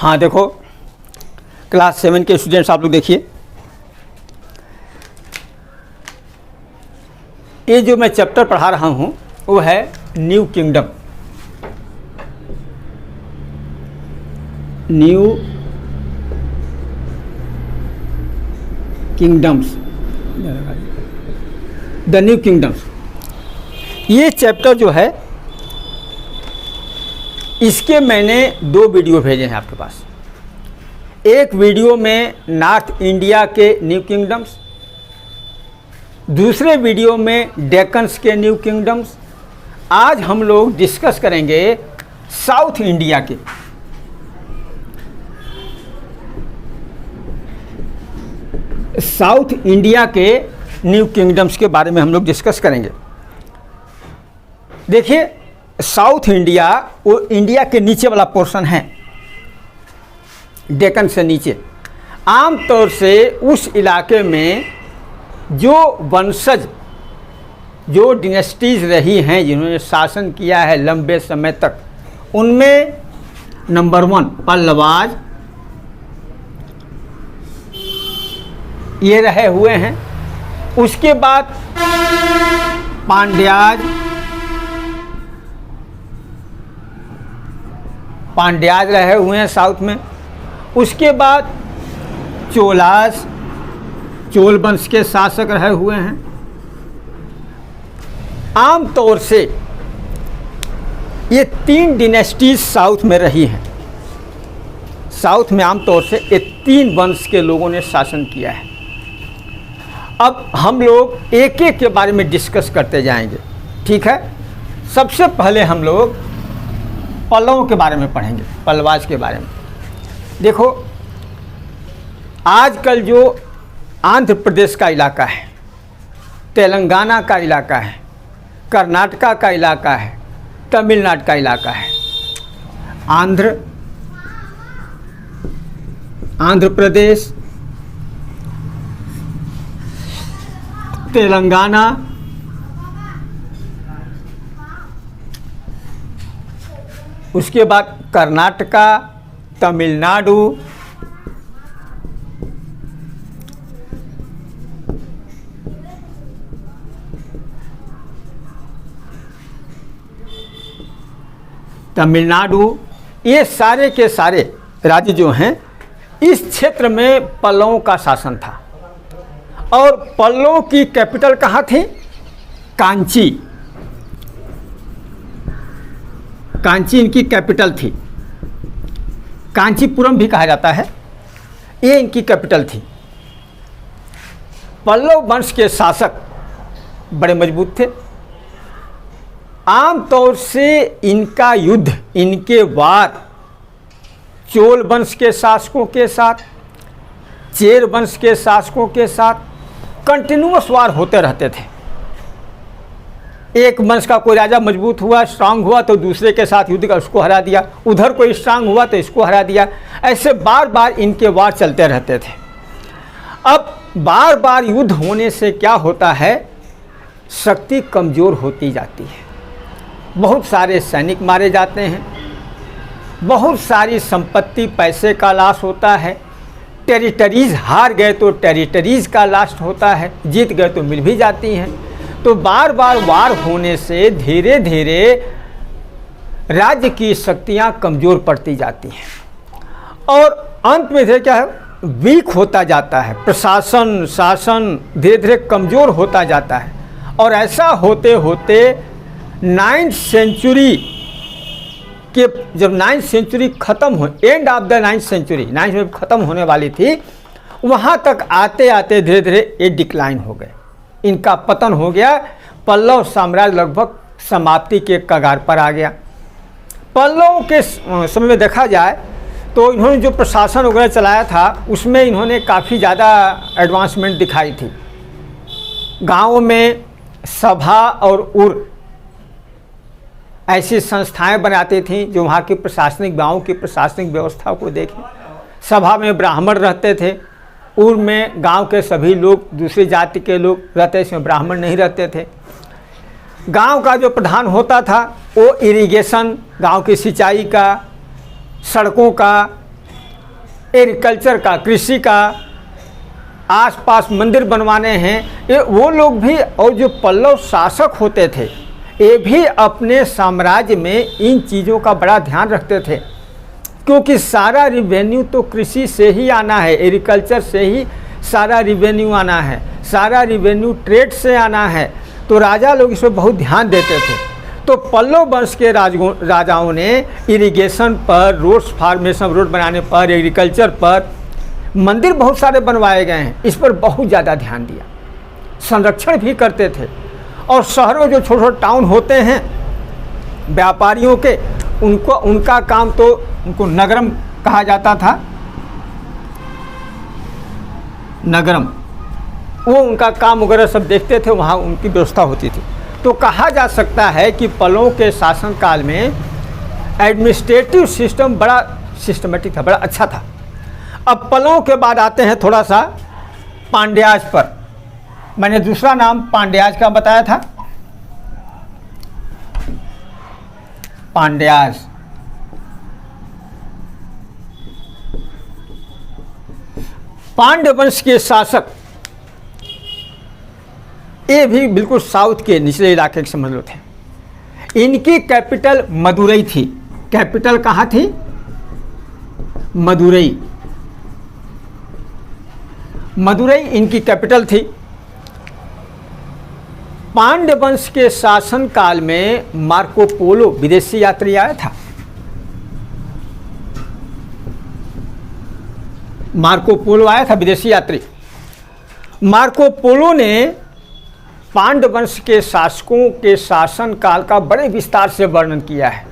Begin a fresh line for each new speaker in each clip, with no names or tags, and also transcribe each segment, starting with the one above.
हाँ देखो, क्लास 7 के स्टूडेंट्स आप लोग देखिए, ये जो मैं चैप्टर पढ़ा रहा हूँ वो है new kingdom. New kingdoms, the new kingdoms. ये चैप्टर जो है इसके मैंने 2 वीडियो भेजे हैं आपके पास। एक वीडियो में नॉर्थ इंडिया के न्यू किंगडम्स, दूसरे वीडियो में डेक्कन्स के न्यू किंगडम्स। आज हम लोग डिस्कस करेंगे साउथ इंडिया के। साउथ इंडिया के न्यू किंगडम्स के बारे में हम लोग डिस्कस करेंगे। देखिए, साउथ इंडिया वो इंडिया के नीचे वाला पोर्शन है, डेक्कन से नीचे। आमतौर से उस इलाके में जो वंशज, जो डिनेस्टीज रही हैं, जिन्होंने शासन किया है लंबे समय तक, उनमें नंबर 1 पल्लवाज ये रहे हुए हैं। उसके बाद पांड्याज रहे हुए हैं साउथ में। उसके बाद चोलास, चोल वंश के शासक रहे हुए हैं। आमतौर से ये 3 डिनेस्टीज साउथ में रही हैं। साउथ में आमतौर से ये 3 वंश के लोगों ने शासन किया है। अब हम लोग एक एक के बारे में डिस्कस करते जाएंगे, ठीक है। सबसे पहले हम लोग पल्लवों के बारे में पढ़ेंगे, पल्लवाज के बारे में। देखो, आजकल जो आंध्र प्रदेश का इलाका है, तेलंगाना का इलाका है, कर्नाटका का इलाका है, तमिलनाडु का इलाका है, आंध्र प्रदेश, तेलंगाना, उसके बाद कर्नाटका, तमिलनाडु, ये सारे के सारे राज्य जो हैं, इस क्षेत्र में पल्लवों का शासन था। और पल्लवों की कैपिटल कहाँ थी? कांची। कांची इनकी कैपिटल थी। कांचीपुरम भी कहा जाता है, ये इनकी कैपिटल थी। पल्लव वंश के शासक बड़े मजबूत थे। आमतौर से इनका युद्ध, इनके वार चोल वंश के शासकों के साथ, चेर वंश के शासकों के साथ कंटिन्यूअस वार होते रहते थे। एक वंश का कोई राजा मजबूत हुआ, स्ट्रांग हुआ, तो दूसरे के साथ युद्ध कर उसको हरा दिया। उधर कोई स्ट्रांग हुआ तो इसको हरा दिया। ऐसे बार बार इनके वार चलते रहते थे। अब बार बार युद्ध होने से क्या होता है? शक्ति कमज़ोर होती जाती है। बहुत सारे सैनिक मारे जाते हैं, बहुत सारी संपत्ति, पैसे का लॉस होता है। टेरिटरीज़ हार गए तो टेरिटरीज़ का लॉस होता है, जीत गए तो मिल भी जाती हैं। तो बार बार वार होने से धीरे धीरे राज्य की शक्तियाँ कमज़ोर पड़ती जाती हैं और अंत में धीरे क्या है, वीक होता जाता है। प्रशासन, शासन धीरे धीरे कमज़ोर होता जाता है। और ऐसा होते होते 9th सेंचुरी के, जब 9th सेंचुरी ख़त्म हो, end of the 9th century, 9th में ख़त्म होने वाली थी, वहाँ तक आते आते धीरे धीरे ये डिक्लाइन हो गए, इनका पतन हो गया। पल्लव साम्राज्य लगभग समाप्ति के कगार पर आ गया। पल्लवों के समय में देखा जाए तो इन्होंने जो प्रशासन वगैरह चलाया था उसमें इन्होंने काफ़ी ज़्यादा एडवांसमेंट दिखाई थी। गाँव में सभा और उर ऐसी संस्थाएं बनाती थीं जो वहाँ की प्रशासनिक, गाँव की प्रशासनिक व्यवस्था को देखें। सभा में ब्राह्मण रहते थे, उर में गांव के सभी लोग, दूसरी जाति के लोग रहते, इसमें ब्राह्मण नहीं रहते थे। गांव का जो प्रधान होता था वो इरिगेशन, गांव की सिंचाई का, सड़कों का, एग्रीकल्चर का, कृषि का, आसपास मंदिर बनवाने हैं, ये वो लोग भी, और जो पल्लव शासक होते थे ये भी अपने साम्राज्य में इन चीज़ों का बड़ा ध्यान रखते थे, क्योंकि सारा रिवेन्यू तो कृषि से ही आना है, एग्रीकल्चर से ही सारा रिवेन्यू आना है, सारा रिवेन्यू ट्रेड से आना है। तो राजा लोग इस पर बहुत ध्यान देते थे। तो पल्लव वंश के राजाओं ने इरिगेशन पर, रोड्स, फार्मेशन, रोड बनाने पर, एग्रीकल्चर पर, मंदिर बहुत सारे बनवाए गए हैं, इस पर बहुत ज़्यादा ध्यान दिया, संरक्षण भी करते थे। और शहरों जो छोटे छोटे टाउन होते हैं व्यापारियों के, उनका काम तो उनको नगरम कहा जाता था, नगरम, वो उनका काम वगैरह सब देखते थे, वहाँ उनकी व्यवस्था होती थी। तो कहा जा सकता है कि पल्लवों के शासनकाल में एडमिनिस्ट्रेटिव सिस्टम बड़ा सिस्टमेटिक था, बड़ा अच्छा था। अब पल्लवों के बाद आते हैं थोड़ा सा पांड्याज पर। मैंने दूसरा नाम पांड्याज का बताया था, पांड्याज। पांड्य वंश के शासक, ये भी बिल्कुल साउथ के निचले इलाके के समझ लो थे। इनकी कैपिटल मदुरई थी। कैपिटल कहाँ थी? मदुरई। मदुरई इनकी कैपिटल थी। पांड्य वंश के शासन काल में मार्को पोलो विदेशी यात्री आया था। मार्को पोलो आया था, विदेशी यात्री। मार्को पोलो ने पांड्य वंश के शासकों के शासन काल का बड़े विस्तार से वर्णन किया है।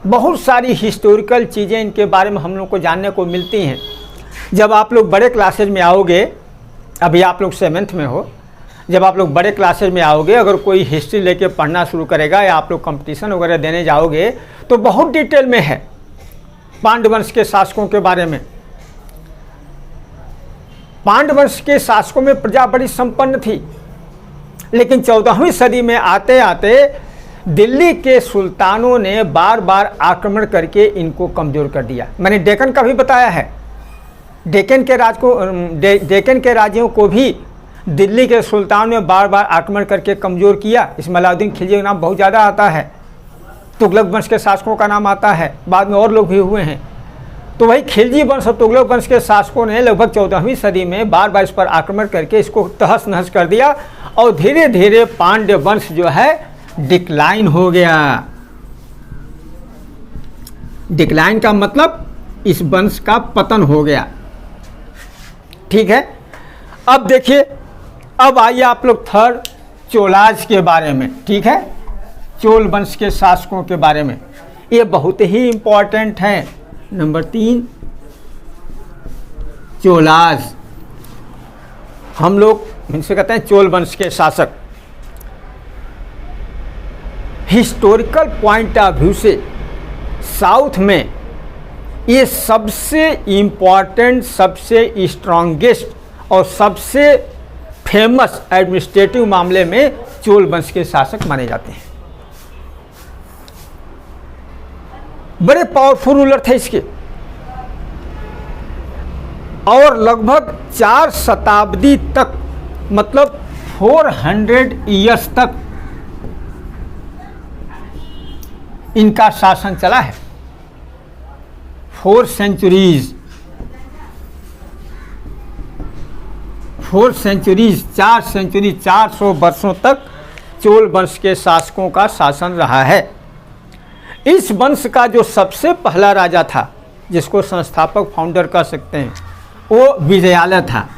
बहुत सारी हिस्टोरिकल चीज़ें इनके बारे में हम लोग को जानने को मिलती हैं। जब आप लोग बड़े क्लासेज में आओगे, अभी आप लोग 7th में हो, जब आप लोग बड़े क्लासेज में आओगे, अगर कोई हिस्ट्री लेके पढ़ना शुरू करेगा या आप लोग कंपटीशन वगैरह देने जाओगे, तो बहुत डिटेल में है पांड्य वंश के शासकों के बारे में। पांड्य वंश के शासकों में प्रजा बड़ी संपन्न थी, लेकिन 14वीं सदी में आते आते दिल्ली के सुल्तानों ने बार बार आक्रमण करके इनको कमज़ोर कर दिया। मैंने डेक्कन का भी बताया है। डेक्कन के राज्यों को भी दिल्ली के सुल्तान ने बार बार आक्रमण करके कमज़ोर किया। इसमें अलाउद्दीन खिलजी का नाम बहुत ज़्यादा आता है, तुगलक वंश के शासकों का नाम आता है, बाद में और लोग भी हुए हैं। तो वही खिलजी वंश और तुगलक वंश के शासकों ने लगभग 14वीं सदी में बार बार इस पर आक्रमण करके इसको तहस नहस कर दिया, और धीरे धीरे पांड्य वंश जो है डिक्लाइन हो गया। डिक्लाइन का मतलब इस वंश का पतन हो गया। ठीक है, अब देखिए, अब आइए आप लोग थर्ड चोलाज के बारे में। ठीक है, चोल वंश के शासकों के बारे में, ये बहुत ही इंपॉर्टेंट है। नंबर 3 चोलाज, हम लोग इनसे कहते हैं चोल वंश के शासक। हिस्टोरिकल पॉइंट ऑफ व्यू से साउथ में ये सबसे इम्पॉर्टेंट, सबसे स्ट्रॉन्गेस्ट और सबसे फेमस एडमिनिस्ट्रेटिव मामले में चोल वंश के शासक माने जाते हैं। बड़े पावरफुल रूलर थे इसके, और लगभग 4 शताब्दी तक, मतलब 400 ईयर्स तक इनका शासन चला है। 4 सेंचुरीज, 4 सेंचुरीज, 4 सेंचुरी, 400 वर्षों तक चोल वंश के शासकों का शासन रहा है। इस वंश का जो सबसे पहला राजा था, जिसको संस्थापक फाउंडर कह सकते हैं, वो विजयालय था।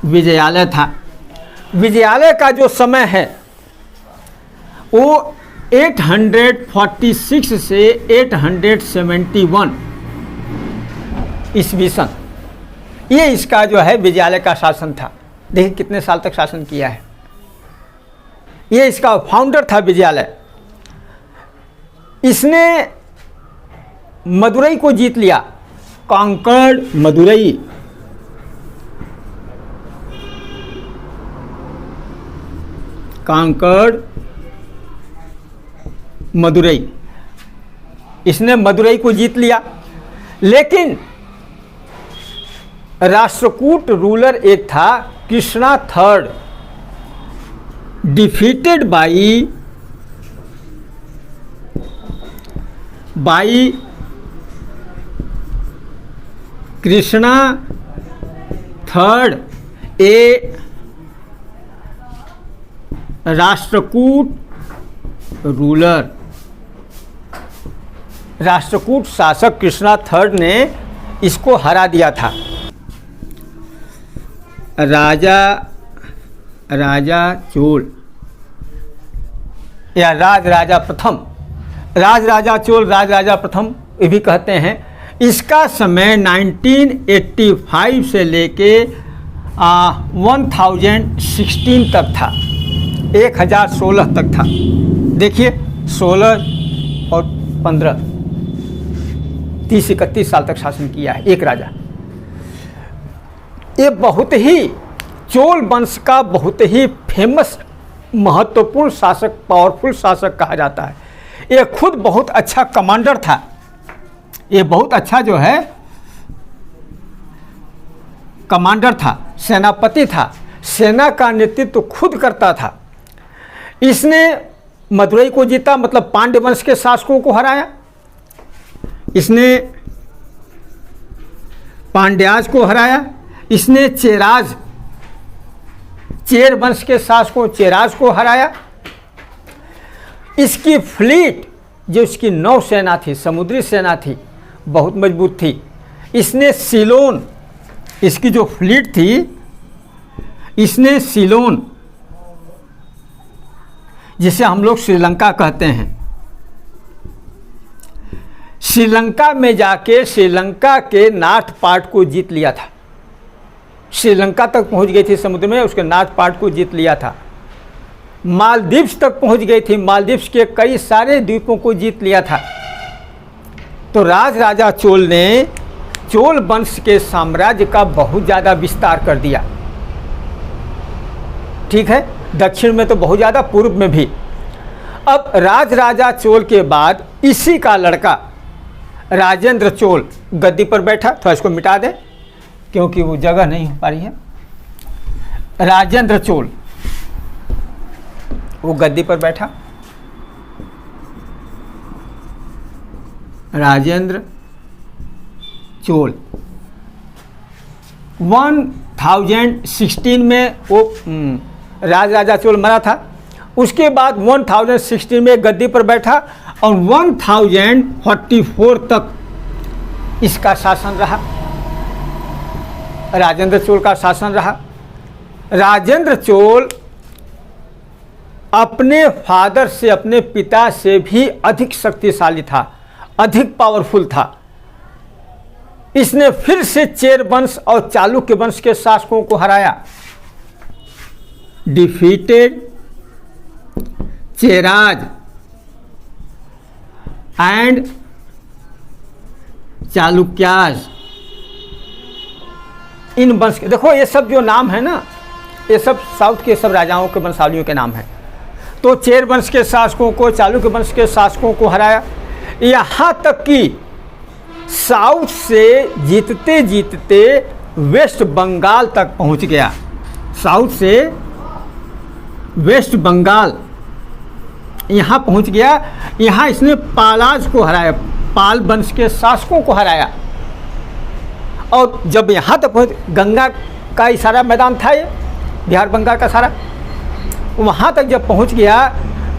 विजयालय था। विजयालय का जो समय है वो 846 से 871 ईस्वी सन, ये इसका जो है विजयालय का शासन था। देखिए कितने साल तक शासन किया है। ये इसका फाउंडर था विजयालय। इसने मदुरई को जीत लिया, कॉन्कर्ड मदुरई। कॉन्कर्ड मदुरई। इसने मदुरई को जीत लिया। लेकिन राष्ट्रकूट रूलर एक था Krishna third, defeated by Krishna third, A Rashtrakuta ruler. Rashtrakuta शासक कृष्णा थर्ड ने इसको हरा दिया था। राजा चोल या राजा प्रथम, राजा चोल, राजा प्रथम ये भी कहते हैं। इसका समय 1985 से लेके 1016 तक था, 1016 तक था। देखिए 16 और 15, 30-31 साल तक शासन किया है एक राजा। ये बहुत ही चोल वंश का बहुत ही फेमस महत्वपूर्ण शासक, पावरफुल शासक कहा जाता है। ये खुद बहुत अच्छा कमांडर था, ये बहुत अच्छा जो है कमांडर था, सेनापति था, सेना का नेतृत्व खुद करता था। इसने मदुरई को जीता, मतलब पांड्य वंश के शासकों को हराया। इसने पांड्याज को हराया। इसने चेर वंश के शासकों चेराज को हराया। इसकी फ्लीट, जो इसकी नौसेना थी, समुद्री सेना थी, बहुत मजबूत थी। इसने सीलोन, इसकी जो फ्लीट थी, इसने सीलोन, जिसे हम लोग श्रीलंका कहते हैं, श्रीलंका में जाके श्रीलंका के नॉर्थ पार्ट को जीत लिया था। श्रीलंका तक पहुंच गई थी समुद्र में, उसके नॉर्थ पार्ट को जीत लिया था। मालदीव्स तक पहुंच गई थी, मालदीव्स के कई सारे द्वीपों को जीत लिया था। तो राजा चोल ने चोल वंश के साम्राज्य का बहुत ज़्यादा विस्तार कर दिया। ठीक है, दक्षिण में तो बहुत ज़्यादा, पूर्व में भी। अब राजा चोल के बाद इसी का लड़का राजेंद्र चोल गद्दी पर बैठा। थोड़ा इसको मिटा दे क्योंकि वो जगह नहीं हो पा रही है। राजेंद्र चोल वो गद्दी पर बैठा। राजेंद्र चोल 1016 में वो राजा चोल मरा था। उसके बाद 1016 में गद्दी पर बैठा और 1044 तक इसका शासन रहा, राजेंद्र चोल का शासन रहा। राजेंद्र चोल अपने फादर से, अपने पिता से भी अधिक शक्तिशाली था, अधिक पावरफुल था। इसने फिर से चेर वंश और चालुक्य वंश के शासकों को हराया। Defeated Cheras and Chalukyas. इन वंश के, देखो ये सब जो नाम है ना, ये सब साउथ के सब राजाओं के वंशावलियों के नाम हैं। तो चेर वंश के शासकों को, चालुक्य वंश के शासकों को हराया। यहाँ तक कि साउथ से जीतते जीतते वेस्ट बंगाल तक पहुँच गया। साउथ से वेस्ट बंगाल यहाँ पहुँच गया। यहाँ इसने पालाज को हराया, पाल वंश के शासकों को हराया। और जब यहाँ तक पहुँच, गंगा का ही सारा मैदान था, ये बिहार बंगाल का सारा, वहाँ तक जब पहुँच गया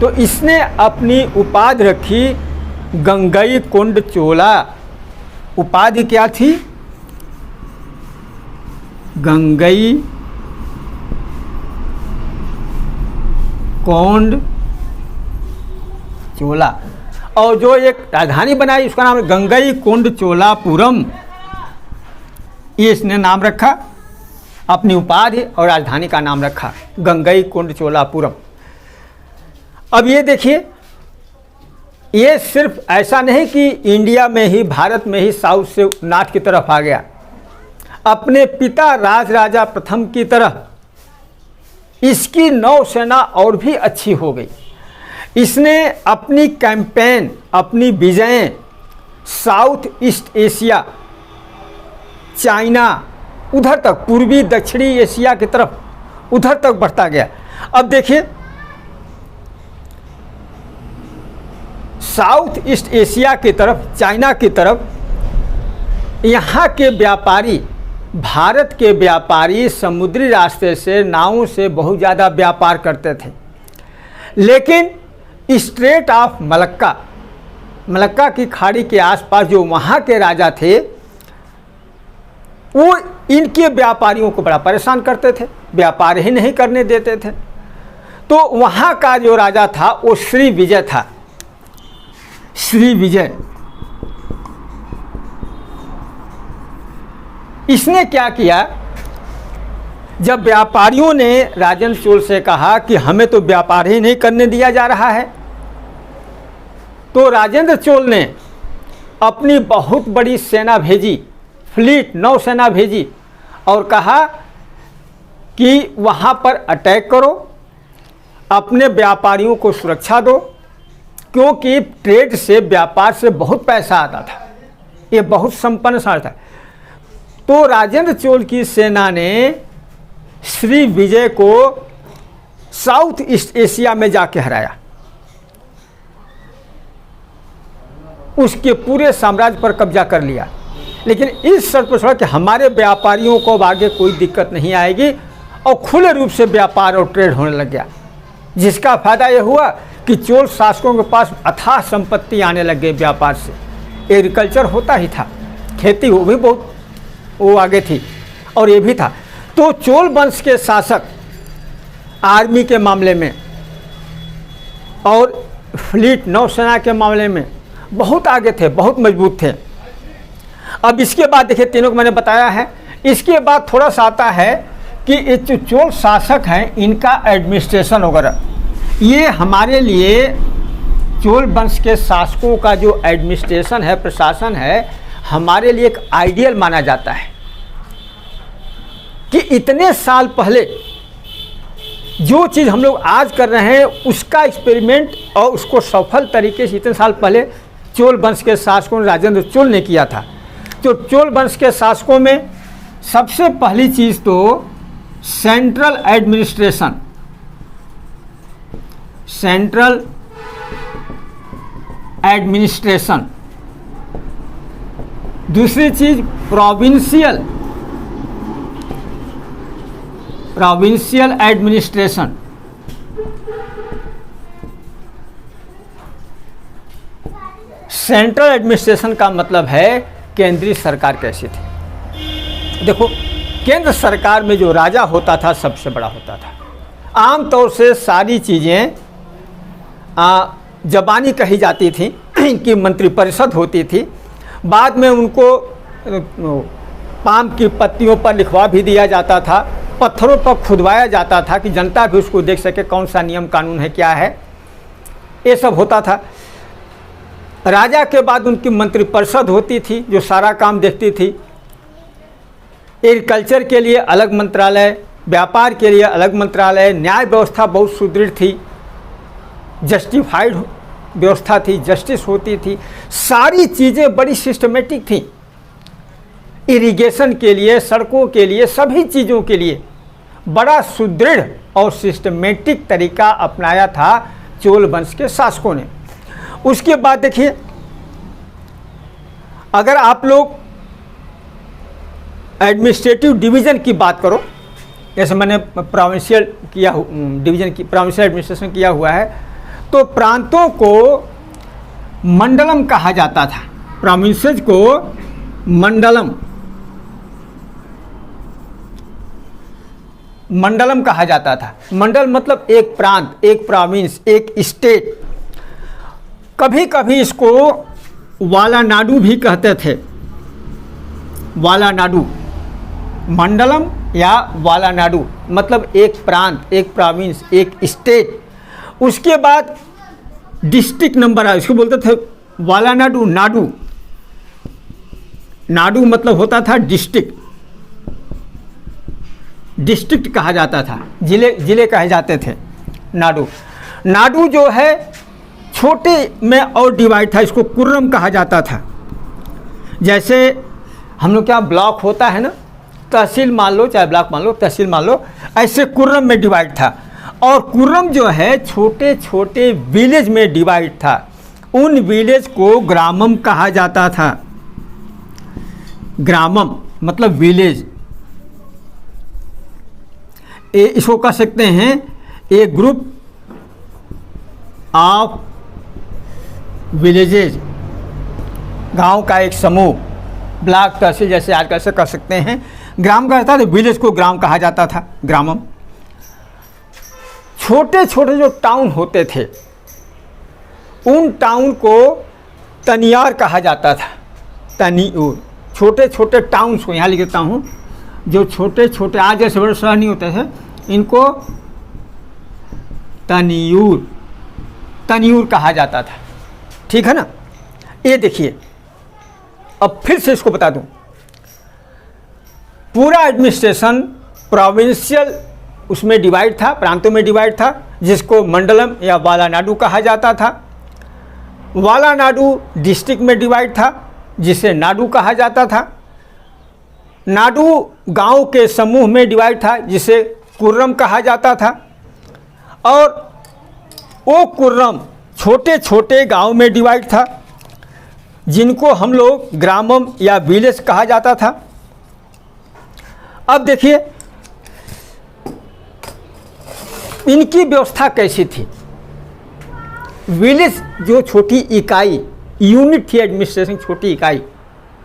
तो इसने अपनी उपाधि रखी गंगई कोंड चोला। उपाधि क्या थी? गंगई कोंड चोला। और जो एक राजधानी बनाई उसका नाम है गंगई कोंड चोलापुरम। ये इसने नाम रखा, अपनी उपाधि और राजधानी का नाम रखा गंगई कोंड चोलापुरम। अब ये देखिए, ये सिर्फ ऐसा नहीं कि इंडिया में ही, भारत में ही साउथ से नॉर्थ की तरफ आ गया। अपने पिता राजा प्रथम की तरह इसकी नौसेना और भी अच्छी हो गई। इसने अपनी कैंपेन, अपनी विजयें साउथ ईस्ट एशिया, चाइना, उधर तक पूर्वी दक्षिणी एशिया की तरफ उधर तक बढ़ता गया। अब देखिए साउथ ईस्ट एशिया की तरफ, चाइना की तरफ यहाँ के व्यापारी, भारत के व्यापारी समुद्री रास्ते से नावों से बहुत ज़्यादा व्यापार करते थे, लेकिन स्ट्रेट ऑफ मलक्का, मलक्का की खाड़ी के आसपास जो वहाँ के राजा थे वो इनके व्यापारियों को बड़ा परेशान करते थे, व्यापार ही नहीं करने देते थे। तो वहाँ का जो राजा था वो श्री विजय था, श्री विजय। इसने क्या किया, जब व्यापारियों ने राजेंद्र चोल से कहा कि हमें तो व्यापार ही नहीं करने दिया जा रहा है, तो राजेंद्र चोल ने अपनी बहुत बड़ी सेना भेजी, फ्लीट, नौसेना भेजी और कहा कि वहाँ पर अटैक करो, अपने व्यापारियों को सुरक्षा दो, क्योंकि ट्रेड से, व्यापार से बहुत पैसा आता था, ये बहुत संपन्न शहर था। तो राजेंद्र चोल की सेना ने श्री विजय को साउथ ईस्ट एशिया में जाके हराया, उसके पूरे साम्राज्य पर कब्जा कर लिया, लेकिन इस शर्त पर छोड़ा कि हमारे व्यापारियों को अब आगे कोई दिक्कत नहीं आएगी, और खुले रूप से व्यापार और ट्रेड होने लग गया, जिसका फायदा यह हुआ कि चोल शासकों के पास अथाह संपत्ति आने लग गई व्यापार से। एग्रीकल्चर होता ही था, खेती वो भी बहुत वो आगे थी, और ये भी था। तो चोल वंश के शासक आर्मी के मामले में और फ्लीट, नौसेना के मामले में बहुत आगे थे, बहुत मजबूत थे। अब इसके बाद देखिए, तीनों को मैंने बताया है। इसके बाद थोड़ा सा आता है कि ये जो चोल शासक हैं इनका एडमिनिस्ट्रेशन वगैरह, ये हमारे लिए चोल वंश के शासकों का जो एडमिनिस्ट्रेशन है, प्रशासन है, हमारे लिए एक आइडियल माना जाता है कि इतने साल पहले जो चीज़ हम लोग आज कर रहे हैं उसका एक्सपेरिमेंट और उसको सफल तरीके से इतने साल पहले चोल वंश के शासकों राजेंद्र चोल ने किया था। तो चोल वंश के शासकों में सबसे पहली चीज़ तो सेंट्रल एडमिनिस्ट्रेशन, सेंट्रल एडमिनिस्ट्रेशन। दूसरी चीज provincial, provincial administration. Central administration का मतलब है केंद्रीय सरकार कैसी थी। देखो, केंद्र सरकार में जो राजा होता था सबसे बड़ा होता था। आमतौर से सारी चीज़ें जबानी कही जाती थी, इनकी मंत्रिपरिषद होती थी, बाद में उनको पाम की पत्तियों पर लिखवा भी दिया जाता था, पत्थरों पर खुदवाया जाता था कि जनता भी उसको देख सके कौन सा नियम कानून है, क्या है, ये सब होता था। राजा के बाद उनकी मंत्रिपरिषद होती थी जो सारा काम देखती थी। एग्रीकल्चर के लिए अलग मंत्रालय, व्यापार के लिए अलग मंत्रालय, न्याय व्यवस्था बहुत सुदृढ़ थी, जस्टिफाइड व्यवस्था थी, जस्टिस होती थी, सारी चीज़ें बड़ी सिस्टमेटिक थी। इरिगेशन के लिए, सड़कों के लिए, सभी चीज़ों के लिए बड़ा सुदृढ़ और सिस्टमेटिक तरीका अपनाया था चोल वंश के शासकों ने। उसके बाद देखिए, अगर आप लोग एडमिनिस्ट्रेटिव डिवीज़न की बात करो, जैसे मैंने प्रोविंशियल किया डिवीज़न की, प्रोविंशियल एडमिनिस्ट्रेशन किया हुआ है, तो प्रांतों को मंडलम कहा जाता था। प्रोविंसेस को मंडलम, मंडलम कहा जाता था। मंडल मतलब एक प्रांत, एक प्रोविंस, एक स्टेट। कभी कभी इसको वालानाडु भी कहते थे, वालानाडु। मंडलम या वालानाडु मतलब एक प्रांत, एक प्रोविंस, एक स्टेट। उसके बाद डिस्ट्रिक्ट नंबर है, इसको बोलते थे वालानाडु, नाडु। नाडु मतलब होता था डिस्ट्रिक्ट, डिस्ट्रिक्ट कहा जाता था, जिले, जिले कहे जाते थे नाडु। नाडु जो है छोटे में और डिवाइड था, इसको कुर्रम कहा जाता था। जैसे हम लोग क्या ब्लॉक होता है ना, तहसील मान लो चाहे ब्लॉक मान लो, तहसील मान लो, ऐसे कुर्रम में डिवाइड था। और कुर्रम जो है छोटे छोटे विलेज में डिवाइड था। उन विलेज को ग्रामम कहा जाता था। ग्रामम मतलब विलेज। इसको कह सकते हैं ए ग्रुप ऑफ विलेजेज, गांव का एक समूह। ब्लॉक तहसील जैसे आजकल से कर सकते हैं। ग्राम का था तो विलेज को ग्राम कहा जाता था, ग्रामम। छोटे छोटे जो टाउन होते थे उन टाउन को तनियार कहा जाता था, तनियूर। छोटे छोटे टाउन्स को यहाँ लिख देता हूँ, जो छोटे छोटे आज जैसे बड़े शहर नहीं होते थे, इनको तनियूर, तनियूर कहा जाता था। ठीक है ना। ये देखिए, अब फिर से इसको बता दूं, पूरा एडमिनिस्ट्रेशन प्रोविंशियल उसमें डिवाइड था, प्रांतों में डिवाइड था, जिसको मंडलम या वालानाडु कहा जाता था। वालानाडु डिस्ट्रिक्ट में डिवाइड था, जिसे नाडु कहा जाता था। नाडु गांव के समूह में डिवाइड था, जिसे कुर्रम कहा जाता था। और वो कुर्रम छोटे छोटे गांव में डिवाइड था, जिनको हम लोग ग्रामम या विलेज कहा जाता था। अब देखिए इनकी व्यवस्था कैसी थी। विलेज जो छोटी इकाई, यूनिट थी एडमिनिस्ट्रेशन, छोटी इकाई,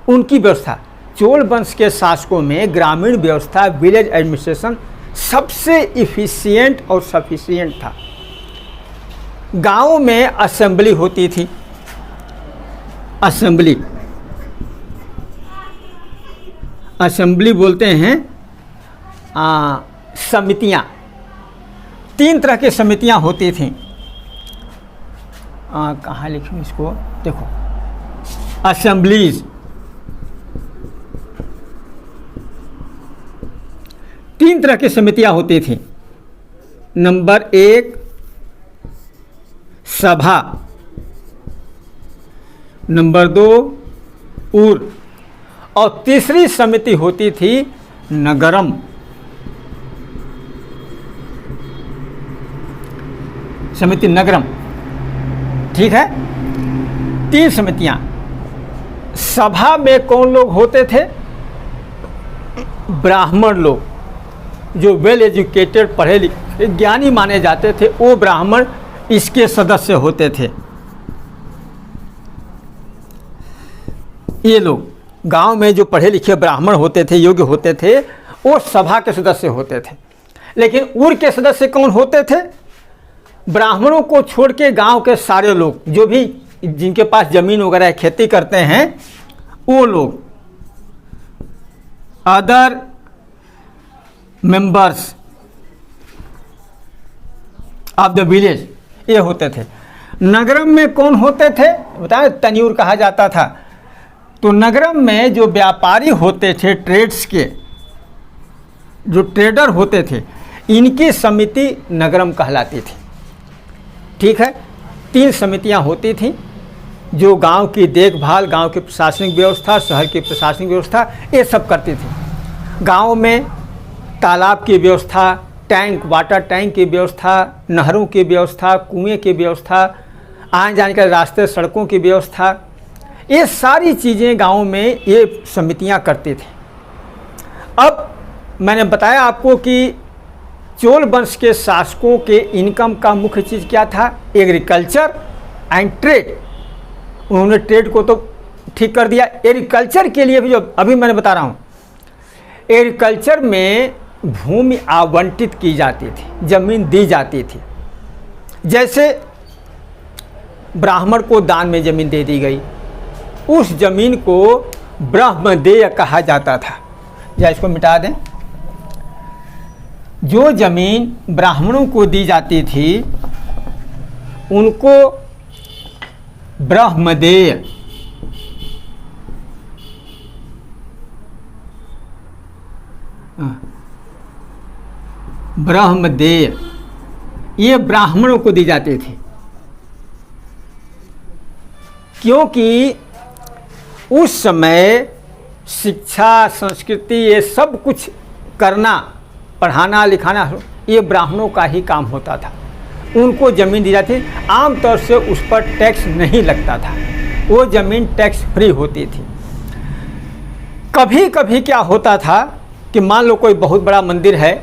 उनकी व्यवस्था। चोल वंश के शासकों में ग्रामीण व्यवस्था, विलेज एडमिनिस्ट्रेशन सबसे इफिशिएंट और सफिशिएंट था। गांव में असेंबली होती थी। असेंबली, असेंबली बोलते हैं समितियां। 3 तरह की समितियां होती थीं। कहाँ लिखूं इसको, देखो, असेंबलीज। 3 तरह की समितियां होती थीं। नंबर 1 सभा, नंबर 2 उर, और तीसरी समिति होती थी नगरम। समिति नगरम। ठीक है। 3 समितियां। सभा में कौन लोग होते थे? ब्राह्मण लोग, जो वेल एजुकेटेड, पढ़े लिखे, ज्ञानी माने जाते थे, वो ब्राह्मण इसके सदस्य होते थे। ये लोग गांव में जो पढ़े लिखे ब्राह्मण होते थे, योग्य होते थे, वो सभा के सदस्य होते थे। लेकिन उर के सदस्य कौन होते थे? ब्राह्मणों को छोड़ के गांव के सारे लोग, जो भी जिनके पास जमीन वगैरह खेती करते हैं, वो लोग, other members of the village, ये होते थे। नगरम में कौन होते थे? बताए, तनियूर कहा जाता था। तो नगरम में जो व्यापारी होते थे, ट्रेड्स के जो ट्रेडर होते थे, इनकी समिति नगरम कहलाती थी। ठीक है। 3 समितियां होती थीं जो गांव की देखभाल, गांव की प्रशासनिक व्यवस्था, शहर की प्रशासनिक व्यवस्था, ये सब करती थी। गांव में तालाब की व्यवस्था, टैंक, वाटर टैंक की व्यवस्था, नहरों की व्यवस्था, कुएं की व्यवस्था, आने जाने के रास्ते, सड़कों की व्यवस्था, ये सारी चीज़ें गांव में ये समितियां करती थी। अब मैंने बताया आपको कि चोल वंश के शासकों के इनकम का मुख्य चीज़ क्या था? Agriculture and trade. उन्होंने ट्रेड को तो ठीक कर दिया, एग्रीकल्चर के लिए भी जो अभी मैंने बता रहा हूँ, एग्रीकल्चर में भूमि आवंटित की जाती थी, जमीन दी जाती थी। जैसे ब्राह्मण को दान में जमीन दे दी गई, उस जमीन को ब्रह्मदेय कहा जाता था। या इसको मिटा दें, जो जमीन ब्राह्मणों को दी जाती थी उनको ब्रह्मदेय, ब्रह्मदेय, ये ब्राह्मणों को दी जाती थी। क्योंकि उस समय शिक्षा, संस्कृति, ये सब कुछ करना, पढ़ाना लिखाना, ये ब्राह्मणों का ही काम होता था। उनको ज़मीन दी जाती, आमतौर से उस पर टैक्स नहीं लगता था, वो ज़मीन टैक्स फ्री होती थी। कभी कभी क्या होता था कि मान लो कोई बहुत बड़ा मंदिर है,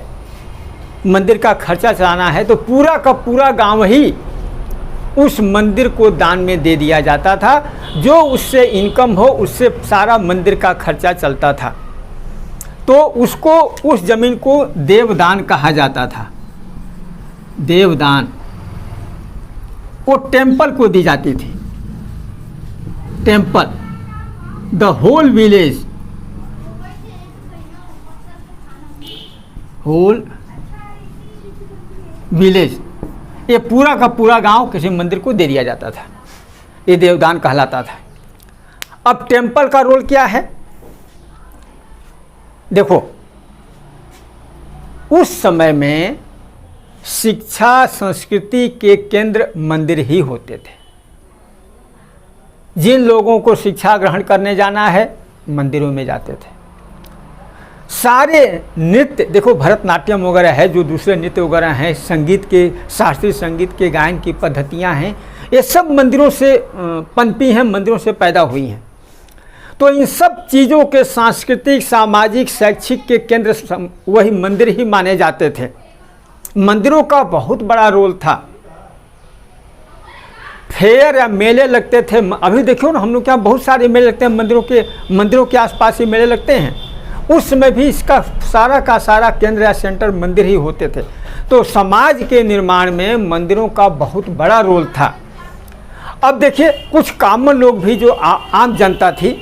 मंदिर का खर्चा चलाना है, तो पूरा का पूरा गांव ही उस मंदिर को दान में दे दिया जाता था। जो उससे इनकम हो उससे सारा मंदिर का खर्चा चलता था। तो उसको, उस ज़मीन को देवदान कहा जाता था। देवदान वो टेम्पल को दी जाती थी। Temple, the whole village, whole village, ये पूरा का पूरा गांव किसी मंदिर को दे दिया जाता था। ये देवदान कहलाता था। अब टेम्पल का रोल क्या है? देखो, उस समय में शिक्षा संस्कृति के केंद्र मंदिर ही होते थे। जिन लोगों को शिक्षा ग्रहण करने जाना है, मंदिरों में जाते थे। सारे नृत्य, देखो भरतनाट्यम वगैरह है, जो दूसरे नृत्य वगैरह हैं, संगीत के, शास्त्रीय संगीत के गायन की पद्धतियां हैं, ये सब मंदिरों से पनपी हैं, मंदिरों से पैदा हुई हैं। तो इन सब चीज़ों के सांस्कृतिक, सामाजिक, शैक्षिक के केंद्र वही मंदिर ही माने जाते थे। मंदिरों का बहुत बड़ा रोल था। फेयर या मेले लगते थे। अभी देखो ना, हम लोग क्या बहुत सारे मेले लगते हैं, मंदिरों के आसपास ही मेले लगते हैं। उस समय भी इसका सारा का सारा केंद्र या सेंटर मंदिर ही होते थे। तो समाज के निर्माण में मंदिरों का बहुत बड़ा रोल था। अब देखिए, कुछ कॉमन लोग भी, जो आम जनता थी।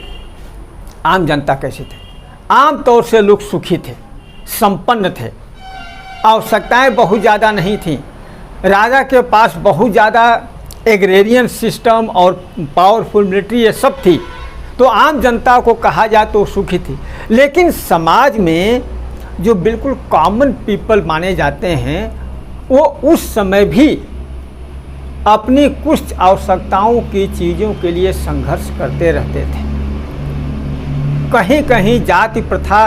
आम जनता कैसे थे? आम तौर से लोग सुखी थे, संपन्न थे, आवश्यकताएं बहुत ज़्यादा नहीं थीं। राजा के पास बहुत ज़्यादा एग्रेरियन सिस्टम और पावरफुल मिलिट्री ये सब थी। तो आम जनता को कहा जाए तो सुखी थी। लेकिन समाज में जो बिल्कुल कॉमन पीपल माने जाते हैं, वो उस समय भी अपनी कुछ आवश्यकताओं की चीज़ों के लिए संघर्ष करते रहते थे। कहीं कहीं जाति प्रथा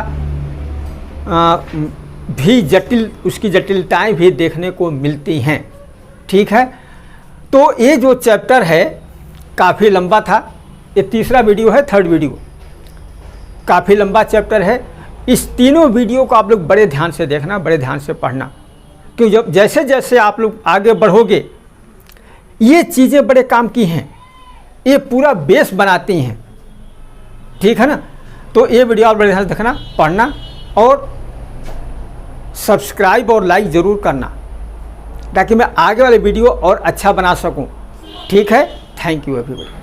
भी जटिल, उसकी जटिलताएं भी देखने को मिलती हैं। ठीक है, तो ये जो चैप्टर है काफ़ी लंबा था। ये तीसरा वीडियो है, थर्ड वीडियो, काफ़ी लंबा चैप्टर है। इस तीनों वीडियो को आप लोग बड़े ध्यान से देखना, बड़े ध्यान से पढ़ना, क्योंकि जब जैसे जैसे आप लोग आगे बढ़ोगे, ये चीज़ें बड़े काम की हैं, ये पूरा बेस बनाती हैं। ठीक है ना? तो ये वीडियो आप बड़े ध्यान से देखना, पढ़ना और सब्सक्राइब और लाइक ज़रूर करना, ताकि मैं आगे वाले वीडियो और अच्छा बना सकूं। ठीक है? Thank you everyone.